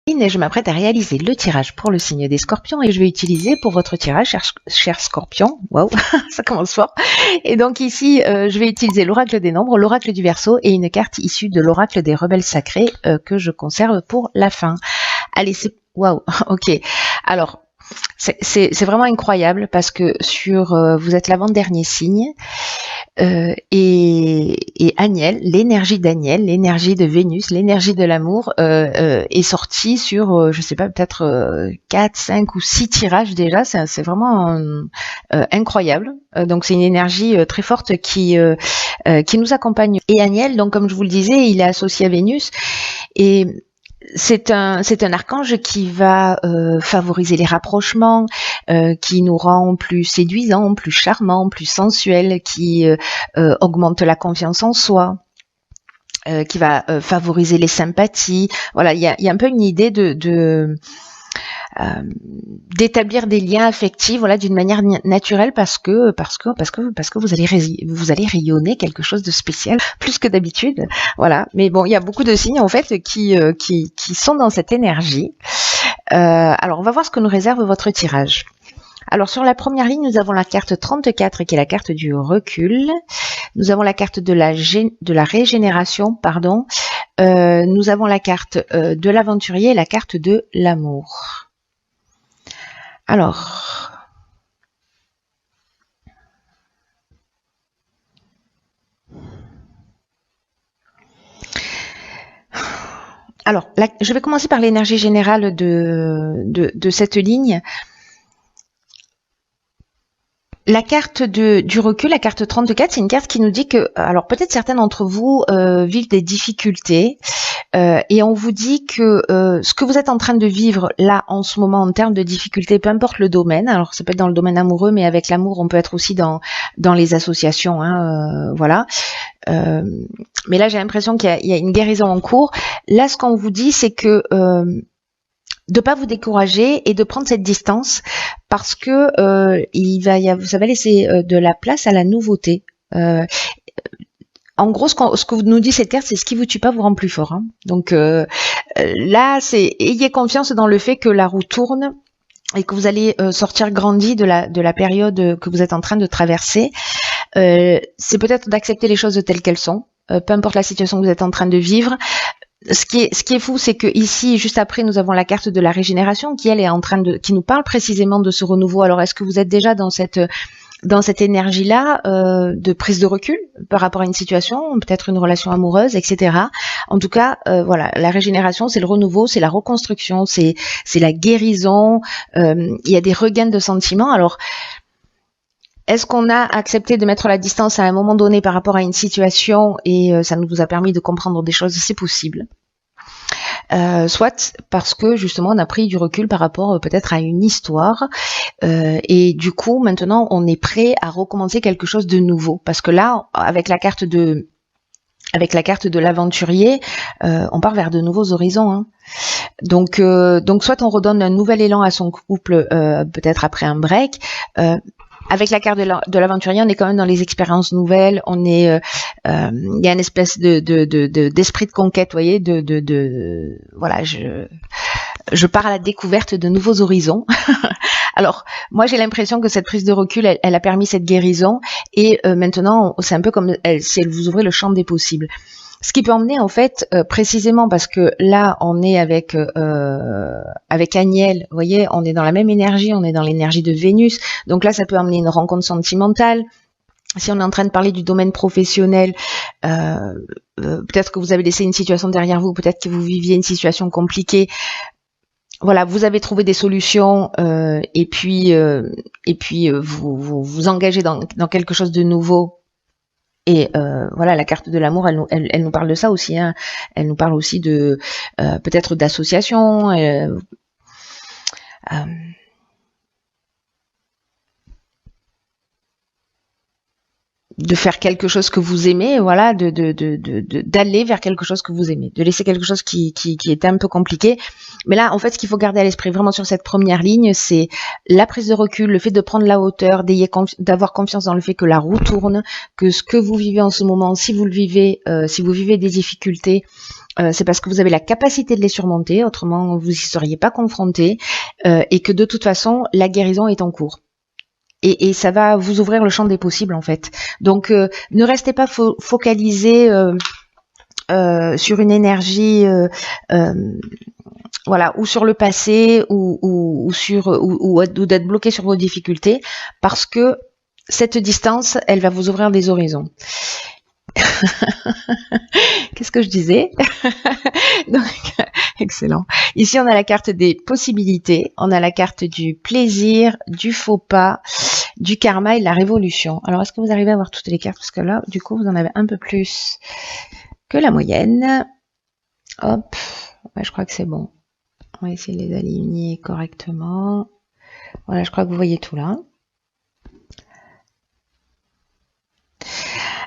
Et je m'apprête à réaliser le tirage pour le signe des Scorpions et je vais utiliser pour votre tirage, cher Scorpion, waouh, ça commence fort. Et donc ici, je vais utiliser l'oracle des nombres, l'oracle du Verseau et une carte issue de l'oracle des rebelles sacrés que je conserve pour la fin. Allez, c'est waouh, ok. Alors, c'est vraiment incroyable parce que vous êtes l'avant-dernier signe. Et Aniel, l'énergie d'Aniel, l'énergie de Vénus, l'énergie de l'amour est sortie sur, je sais pas, peut-être 4, 5 ou 6 tirages déjà. C'est vraiment incroyable. Donc c'est une énergie très forte qui nous accompagne. Et Aniel, donc comme je vous le disais, il est associé à Vénus et c'est un archange qui va favoriser les rapprochements, qui nous rend plus séduisants, plus charmants, plus sensuels, qui augmente la confiance en soi, qui va favoriser les sympathies. Voilà, il y a un peu une idée d'établir des liens affectifs, voilà, d'une manière naturelle parce que vous allez rayonner quelque chose de spécial plus que d'habitude, voilà. Mais bon, il y a beaucoup de signes en fait qui sont dans cette énergie. Alors on va voir ce que nous réserve votre tirage. Alors sur la première ligne, nous avons la carte 34 qui est la carte du recul. Nous avons la carte de la régénération, pardon. Nous avons la carte de l'aventurier et la carte de l'amour. Alors, je vais commencer par l'énergie générale de cette ligne. La carte du recul, la carte 34, c'est une carte qui nous dit que, alors peut-être certains d'entre vous vivent des difficultés et on vous dit que ce que vous êtes en train de vivre là en ce moment en termes de difficultés, peu importe le domaine, alors ça peut être dans le domaine amoureux, mais avec l'amour on peut être aussi dans les associations, voilà. Mais là j'ai l'impression qu'il y a une guérison en cours. Là ce qu'on vous dit c'est que de pas vous décourager et de prendre cette distance parce que ça va laisser de la place à la nouveauté. En gros, ce que nous dit cette carte, c'est ce qui vous tue pas vous rend plus fort. Hein. Donc là, ayez confiance dans le fait que la roue tourne et que vous allez sortir grandi de la période que vous êtes en train de traverser. C'est peut-être d'accepter les choses telles qu'elles sont, peu importe la situation que vous êtes en train de vivre. Ce qui est fou, c'est que ici, juste après, nous avons la carte de la régénération qui, elle, est qui nous parle précisément de ce renouveau. Alors, est-ce que vous êtes déjà dans cette énergie-là de prise de recul par rapport à une situation, peut-être une relation amoureuse, etc. En tout cas, voilà, la régénération, c'est le renouveau, c'est la reconstruction, c'est la guérison. Il y a des regains de sentiments. Alors, est-ce qu'on a accepté de mettre la distance à un moment donné par rapport à une situation et ça nous a permis de comprendre des choses? C'est possible. Soit parce que justement on a pris du recul par rapport peut-être à une histoire et du coup maintenant on est prêt à recommencer quelque chose de nouveau parce que là avec la carte de l'aventurier on part vers de nouveaux horizons, hein. Donc soit on redonne un nouvel élan à son couple peut-être après un break. Avec la carte de l'aventurier, on est quand même dans les expériences nouvelles. On est, il y a une espèce d'esprit de conquête, vous voyez, voilà, je pars à la découverte de nouveaux horizons. Alors, moi, j'ai l'impression que cette prise de recul, elle a permis cette guérison, et maintenant, c'est un peu comme si elle vous ouvrait le champ des possibles. Ce qui peut emmener en fait précisément parce que là on est avec Aniel, vous voyez, on est dans la même énergie, on est dans l'énergie de Vénus, donc là ça peut emmener une rencontre sentimentale. Si on est en train de parler du domaine professionnel, peut-être que vous avez laissé une situation derrière vous, peut-être que vous viviez une situation compliquée. Voilà, vous avez trouvé des solutions et puis vous engagez dans quelque chose de nouveau. Et voilà, la carte de l'amour, elle nous parle de ça aussi, hein. Elle nous parle aussi de peut-être d'association, de faire quelque chose que vous aimez, voilà, d'aller vers quelque chose que vous aimez, de laisser quelque chose qui était un peu compliqué. Mais là, en fait, ce qu'il faut garder à l'esprit vraiment sur cette première ligne, c'est la prise de recul, le fait de prendre la hauteur, d'avoir confiance dans le fait que la roue tourne, que ce que vous vivez en ce moment, si vous le vivez, si vous vivez des difficultés, c'est parce que vous avez la capacité de les surmonter, autrement vous y seriez pas confronté, et que de toute façon la guérison est en cours. Et ça va vous ouvrir le champ des possibles en fait. Donc ne restez pas focalisé sur une énergie voilà, ou sur le passé, ou d'être bloqué sur vos difficultés, parce que cette distance, elle va vous ouvrir des horizons. Qu'est-ce que je disais? Donc, excellent. Ici, on a la carte des possibilités, on a la carte du plaisir, du faux pas, du karma et de la révolution. Alors, est-ce que vous arrivez à voir toutes les cartes? Parce que là, du coup, vous en avez un peu plus que la moyenne. Hop, ouais, je crois que c'est bon. On va essayer de les aligner correctement. Voilà, je crois que vous voyez tout là.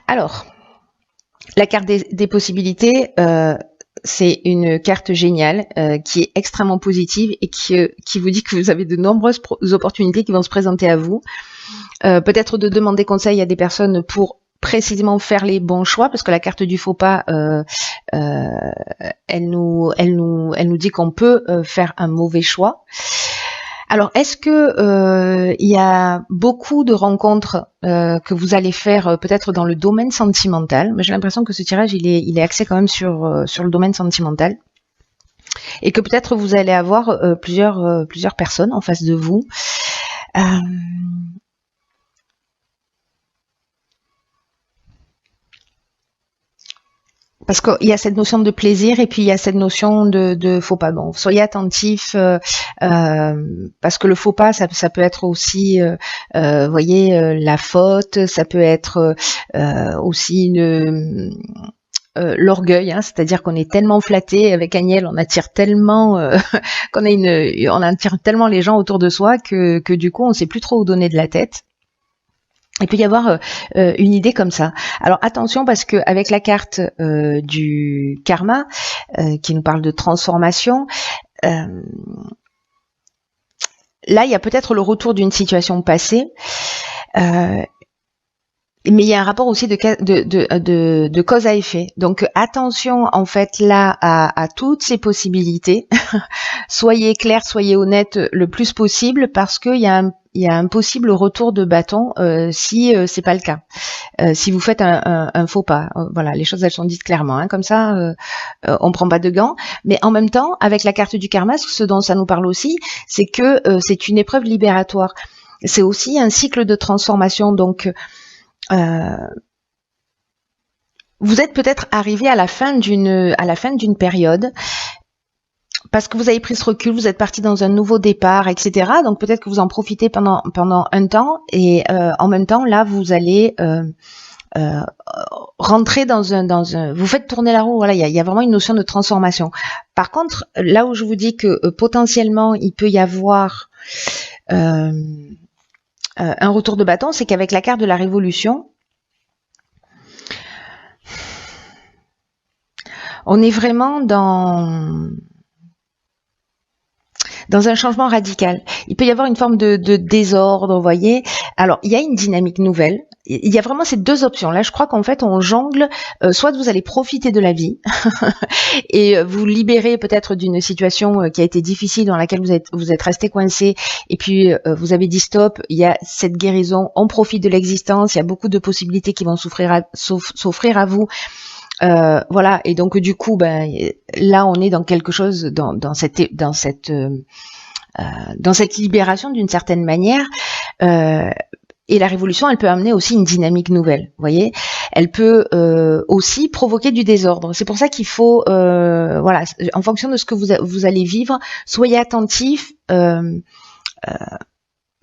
Alors, la carte des possibilités, c'est une carte géniale qui est extrêmement positive et qui vous dit que vous avez de nombreuses opportunités qui vont se présenter à vous. Peut-être de demander conseil à des personnes pour précisément faire les bons choix, parce que la carte du faux pas, elle nous dit qu'on peut faire un mauvais choix. Alors, est-ce que il y a beaucoup de rencontres que vous allez faire peut-être dans le domaine sentimental? Mais j'ai l'impression que ce tirage, il est axé quand même sur le domaine sentimental, et que peut-être vous allez avoir plusieurs personnes en face de vous. Parce qu'il y a cette notion de plaisir et puis il y a cette notion de faux pas. Bon, soyez attentifs parce que le faux pas, ça peut être aussi, voyez, la faute. Ça peut être aussi l'orgueil, hein, c'est-à-dire qu'on est tellement flatté avec Agnelle, on attire tellement on attire tellement les gens autour de soi que du coup on sait plus trop où donner de la tête. Il peut y avoir une idée comme ça. Alors attention, parce que avec la carte du karma qui nous parle de transformation, là il y a peut-être le retour d'une situation passée, mais il y a un rapport aussi de cause à effet. Donc attention en fait là à toutes ces possibilités. Soyez clair, soyez honnête le plus possible, parce qu'il y a un possible retour de bâton si c'est pas le cas. Si vous faites un faux pas, voilà, les choses elles sont dites clairement, hein, comme ça on prend pas de gants. Mais en même temps, avec la carte du karma, ce dont ça nous parle aussi, c'est que c'est une épreuve libératoire. C'est aussi un cycle de transformation. Donc vous êtes peut-être arrivé à la fin d'une période, parce que vous avez pris ce recul, vous êtes parti dans un nouveau départ, etc. Donc peut-être que vous en profitez pendant un temps, et en même temps là vous allez rentrer dans un vous faites tourner la roue. Voilà, il y a vraiment une notion de transformation. Par contre, là où je vous dis que potentiellement il peut y avoir un retour de bâton, c'est qu'avec la carte de la révolution, on est vraiment dans un changement radical. Il peut y avoir une forme de désordre, vous voyez. Alors, il y a une dynamique nouvelle. Il y a vraiment ces deux options. Là, je crois qu'en fait, on jongle. Soit vous allez profiter de la vie et vous libérer peut-être d'une situation qui a été difficile, dans laquelle vous êtes resté coincé, et puis vous avez dit stop, il y a cette guérison, on profite de l'existence, il y a beaucoup de possibilités qui vont s'offrir à vous. Voilà, et donc du coup, ben là, on est dans quelque chose, dans cette libération d'une certaine manière. Et la révolution, elle peut amener aussi une dynamique nouvelle. Vous voyez, elle peut aussi provoquer du désordre. C'est pour ça qu'il faut, voilà, en fonction de ce que vous allez vivre, soyez attentifs.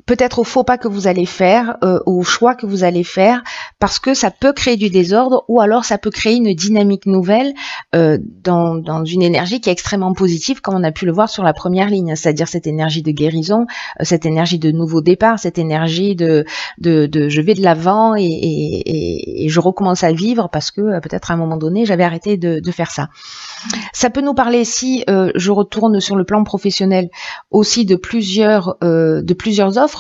Peut-être au faux pas que vous allez faire, au choix que vous allez faire, parce que ça peut créer du désordre, ou alors ça peut créer une dynamique nouvelle dans une énergie qui est extrêmement positive, comme on a pu le voir sur la première ligne, c'est-à-dire cette énergie de guérison, cette énergie de nouveau départ, cette énergie de je vais de l'avant et je recommence à vivre, parce que peut-être à un moment donné j'avais arrêté de faire ça. Ça peut nous parler, si je retourne sur le plan professionnel, aussi de plusieurs offres,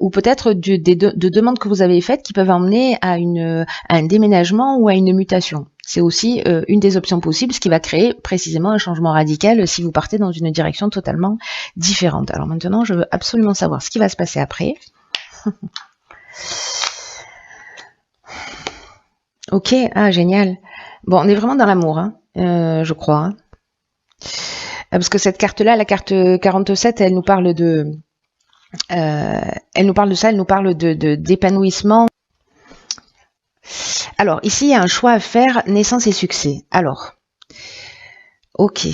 ou peut-être de demandes que vous avez faites qui peuvent emmener à un déménagement ou à une mutation. C'est aussi une des options possibles, ce qui va créer précisément un changement radical si vous partez dans une direction totalement différente. Alors maintenant, je veux absolument savoir ce qui va se passer après. Ok, ah génial. Bon, on est vraiment dans l'amour, hein, je crois. Hein. Parce que cette carte-là, la carte 47, elle nous parle de... elle nous parle de ça, elle nous parle d'épanouissement. Alors, ici, il y a un choix à faire, naissance et succès. Alors, ok.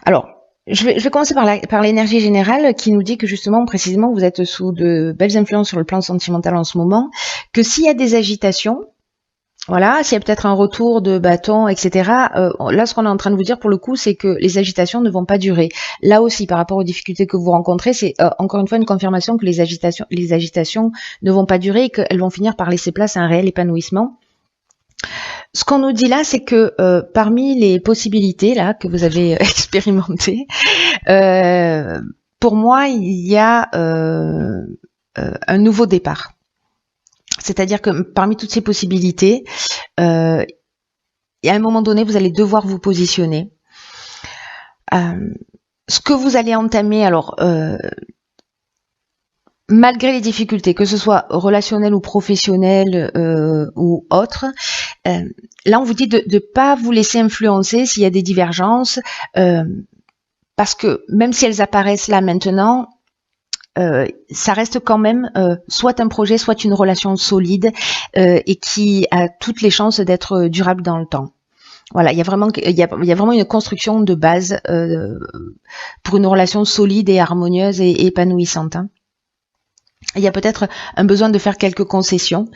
Alors, je vais commencer par l'énergie générale qui nous dit que justement, précisément, vous êtes sous de belles influences sur le plan sentimental en ce moment, que s'il y a des agitations, voilà, s'il y a peut-être un retour de bâton, etc. Là, ce qu'on est en train de vous dire pour le coup, c'est que les agitations ne vont pas durer. Là aussi, par rapport aux difficultés que vous rencontrez, c'est encore une fois une confirmation que les agitations ne vont pas durer et qu'elles vont finir par laisser place à un réel épanouissement. Ce qu'on nous dit là, c'est que parmi les possibilités là que vous avez expérimentées, pour moi, il y a un nouveau départ. C'est-à-dire que parmi toutes ces possibilités, et à un moment donné, vous allez devoir vous positionner. Ce que vous allez entamer, alors, malgré les difficultés, que ce soit relationnelles ou professionnelles ou autres, là, on vous dit de ne pas vous laisser influencer s'il y a des divergences, parce que même si elles apparaissent là maintenant, ça reste quand même soit un projet, soit une relation solide et qui a toutes les chances d'être durable dans le temps. Voilà, il y a vraiment une construction de base pour une relation solide et harmonieuse et épanouissante. Hein. Il y a peut-être un besoin de faire quelques concessions,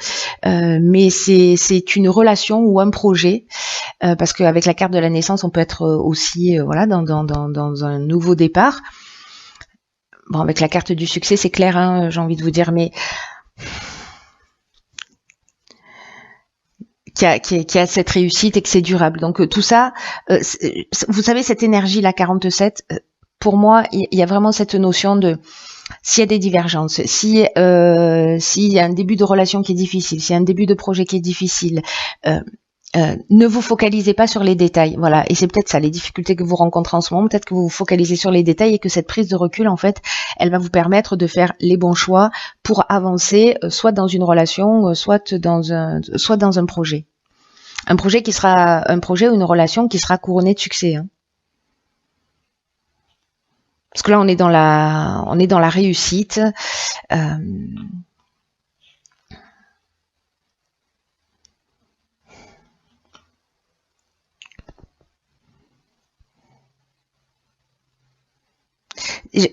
mais c'est une relation ou un projet, parce qu'avec la carte de la naissance, on peut être aussi voilà dans un nouveau départ. Bon, avec la carte du succès, c'est clair, hein, j'ai envie de vous dire, mais qui a cette réussite et que c'est durable. Donc tout ça, vous savez, cette énergie, la 47, pour moi, il y a vraiment cette notion de s'il y a des divergences, s'il y a un début de relation qui est difficile, s'il y a un début de projet qui est difficile, ne vous focalisez pas sur les détails, voilà. Et c'est peut-être ça, les difficultés que vous rencontrez en ce moment, peut-être que vous vous focalisez sur les détails et que cette prise de recul, en fait, elle va vous permettre de faire les bons choix pour avancer, soit dans une relation, soit dans un projet. Un projet qui sera un projet ou une relation qui sera couronnée de succès. Hein. Parce que là, on est dans la réussite.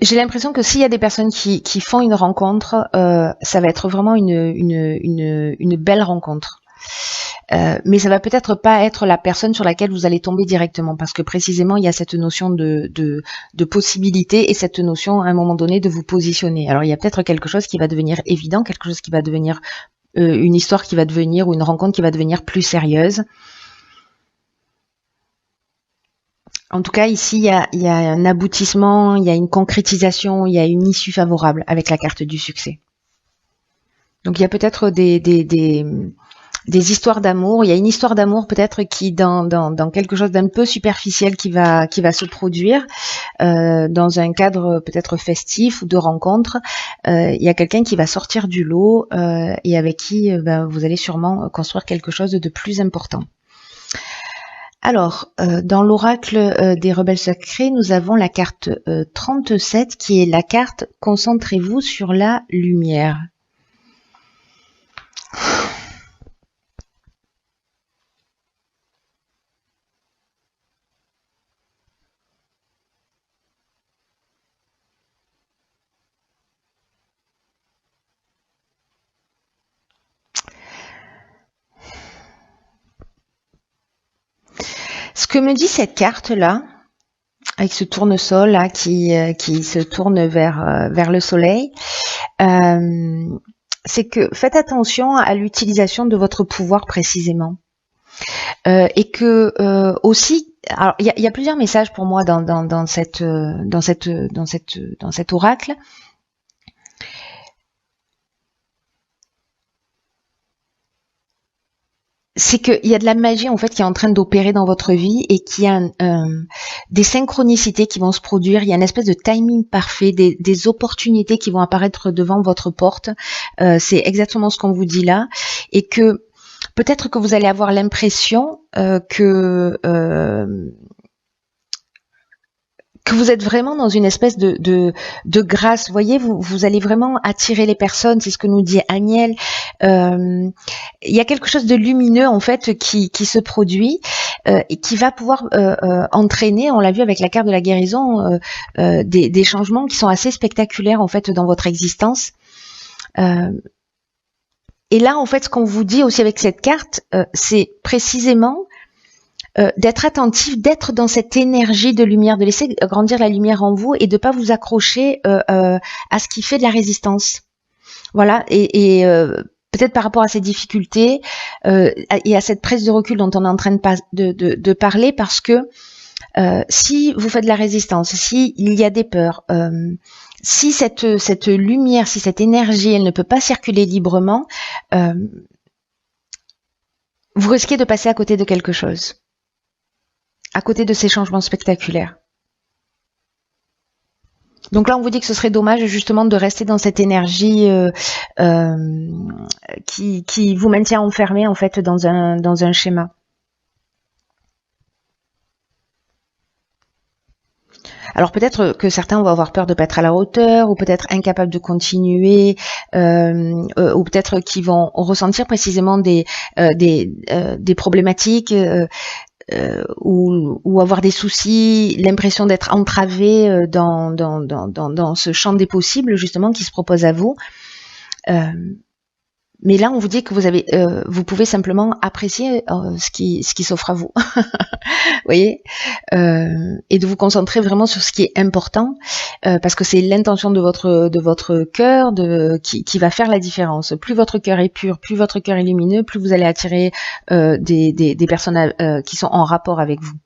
J'ai l'impression que s'il y a des personnes qui font une rencontre, ça va être vraiment une belle rencontre. Mais ça va peut-être pas être la personne sur laquelle vous allez tomber directement, parce que précisément il y a cette notion de possibilité et cette notion à un moment donné de vous positionner. Alors il y a peut-être quelque chose qui va devenir évident, quelque chose qui va devenir une histoire qui va devenir ou une rencontre qui va devenir plus sérieuse. En tout cas, ici, il y a un aboutissement, il y a une concrétisation, il y a une issue favorable avec la carte du succès. Donc, il y a peut-être des histoires d'amour. Il y a une histoire d'amour peut-être qui, dans quelque chose d'un peu superficiel qui va se produire, dans un cadre peut-être festif ou de rencontre. Il y a quelqu'un qui va sortir du lot et avec qui vous allez sûrement construire quelque chose de plus important. Alors, dans l'oracle des rebelles sacrés, nous avons la carte 37 qui est la carte « Concentrez-vous sur la lumière ». Ce que me dit cette carte-là, avec ce tournesol là qui se tourne vers le soleil, c'est que faites attention à l'utilisation de votre pouvoir précisément. Et que aussi, alors il y a plusieurs messages pour moi dans cet oracle. c'est qu'il y a de la magie en fait qui est en train d'opérer dans votre vie et qu'il y a des synchronicités qui vont se produire. Il y a une espèce de timing parfait, des opportunités qui vont apparaître devant votre porte. C'est exactement ce qu'on vous dit là, et que peut-être que vous allez avoir l'impression que vous êtes vraiment dans une espèce de grâce. Vous voyez, vous allez vraiment attirer les personnes, c'est ce que nous dit Agnel. Il y a quelque chose de lumineux en fait qui se produit et qui va pouvoir entraîner, on l'a vu avec la carte de la guérison, des changements qui sont assez spectaculaires en fait dans votre existence. Et là, en fait, ce qu'on vous dit aussi avec cette carte, c'est précisément d'être attentif, d'être dans cette énergie de lumière, de laisser grandir la lumière en vous et de pas vous accrocher à ce qui fait de la résistance. Voilà, et peut-être par rapport à ces difficultés et à cette prise de recul dont on est en train de parler, parce que si vous faites de la résistance, si il y a des peurs, si cette lumière, si cette énergie, elle ne peut pas circuler librement, vous risquez de passer à côté de quelque chose. À côté de ces changements spectaculaires. Donc là, on vous dit que ce serait dommage justement de rester dans cette énergie qui vous maintient enfermé en fait dans un schéma. Alors peut-être que certains vont avoir peur de pas être à la hauteur, ou peut-être incapables de continuer, ou peut-être qu'ils vont ressentir précisément des problématiques. Ou avoir des soucis, l'impression d'être entravé dans ce champ des possibles justement qui se propose à vous. Mais là, on vous dit que vous pouvez simplement apprécier ce qui s'offre à vous, vous voyez, et de vous concentrer vraiment sur ce qui est important, parce que c'est l'intention de votre cœur qui va faire la différence. Plus votre cœur est pur, plus votre cœur est lumineux, plus vous allez attirer des personnes qui sont en rapport avec vous.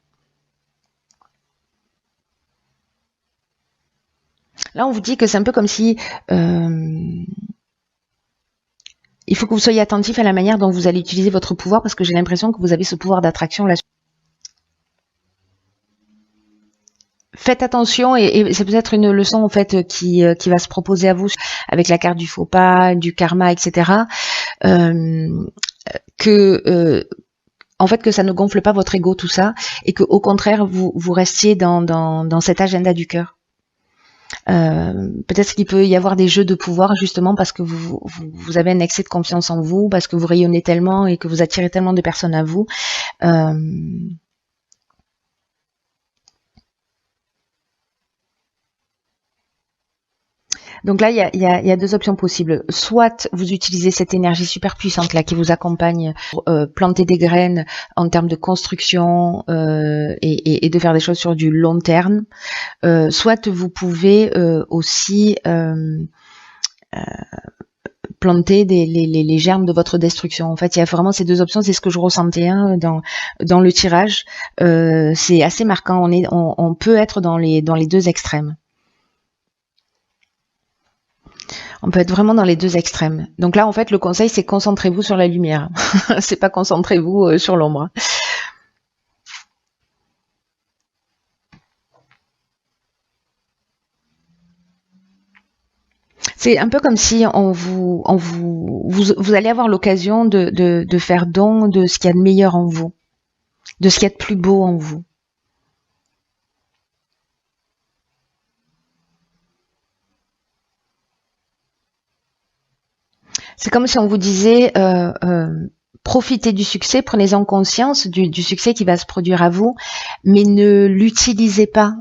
Là, on vous dit que c'est un peu comme si il faut que vous soyez attentif à la manière dont vous allez utiliser votre pouvoir, parce que j'ai l'impression que vous avez ce pouvoir d'attraction là. Faites attention, et c'est peut-être une leçon en fait qui va se proposer à vous avec la carte du faux pas, du karma, etc. En fait, que ça ne gonfle pas votre ego, tout ça, et que au contraire vous restiez dans cet agenda du cœur. Peut-être qu'il peut y avoir des jeux de pouvoir justement parce que vous avez un excès de confiance en vous, parce que vous rayonnez tellement et que vous attirez tellement de personnes à vous. Donc là, il y a deux options possibles. Soit vous utilisez cette énergie super puissante là qui vous accompagne pour planter des graines en termes de construction et de faire des choses sur du long terme. Soit vous pouvez aussi planter les germes de votre destruction. En fait, il y a vraiment ces deux options. C'est ce que je ressentais dans le tirage. C'est assez marquant. On peut être dans les deux extrêmes. On peut être vraiment dans les deux extrêmes. Donc là, en fait, le conseil, c'est concentrez-vous sur la lumière. C'est pas concentrez-vous sur l'ombre. C'est un peu comme si vous allez avoir l'occasion de faire don de ce qu'il y a de meilleur en vous, de ce qu'il y a de plus beau en vous. C'est comme si on vous disait profitez du succès, prenez-en conscience du succès qui va se produire à vous, mais ne l'utilisez pas,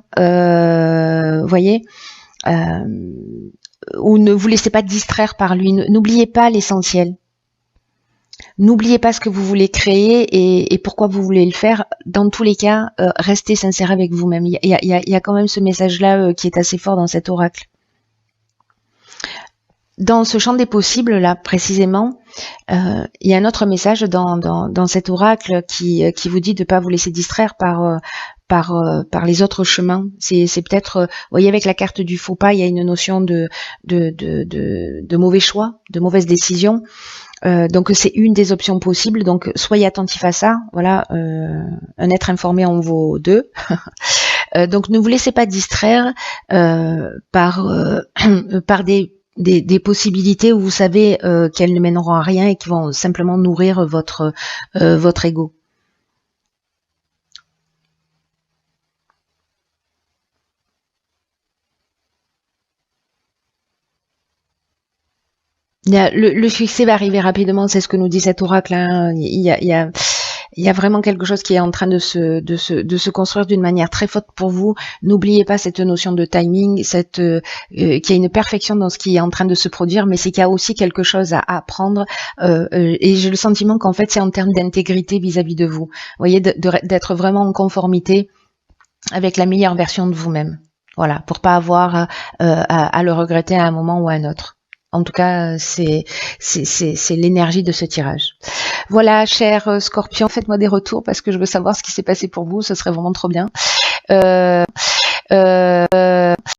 voyez, ou ne vous laissez pas distraire par lui. N'oubliez pas l'essentiel. N'oubliez pas ce que vous voulez créer et pourquoi vous voulez le faire. Dans tous les cas, restez sincère avec vous-même. Il y a quand même ce message-là qui est assez fort dans cet oracle. Dans ce champ des possibles, là, précisément, il y a un autre message dans cet oracle qui vous dit de ne pas vous laisser distraire par les autres chemins. C'est peut-être, vous voyez, avec la carte du faux pas, il y a une notion de mauvais choix, de mauvaise décision. Donc c'est une des options possibles, donc soyez attentifs à ça. Voilà, un être informé en vaut deux. Donc ne vous laissez pas distraire par par des possibilités où vous savez qu'elles ne mèneront à rien et qui vont simplement nourrir votre ego. Le succès va arriver rapidement, c'est ce que nous dit cet oracle. Hein. Il y a vraiment quelque chose qui est en train de se construire d'une manière très forte pour vous. N'oubliez pas cette notion de timing, qu'il y a une perfection dans ce qui est en train de se produire, mais c'est qu'il y a aussi quelque chose à apprendre. Et j'ai le sentiment qu'en fait, c'est en termes d'intégrité vis-à-vis de vous. Vous voyez, d'être vraiment en conformité avec la meilleure version de vous-même. Voilà, pour pas avoir à le regretter à un moment ou à un autre. En tout cas, c'est l'énergie de ce tirage. Voilà, cher Scorpion, faites-moi des retours parce que je veux savoir ce qui s'est passé pour vous. Ce serait vraiment trop bien.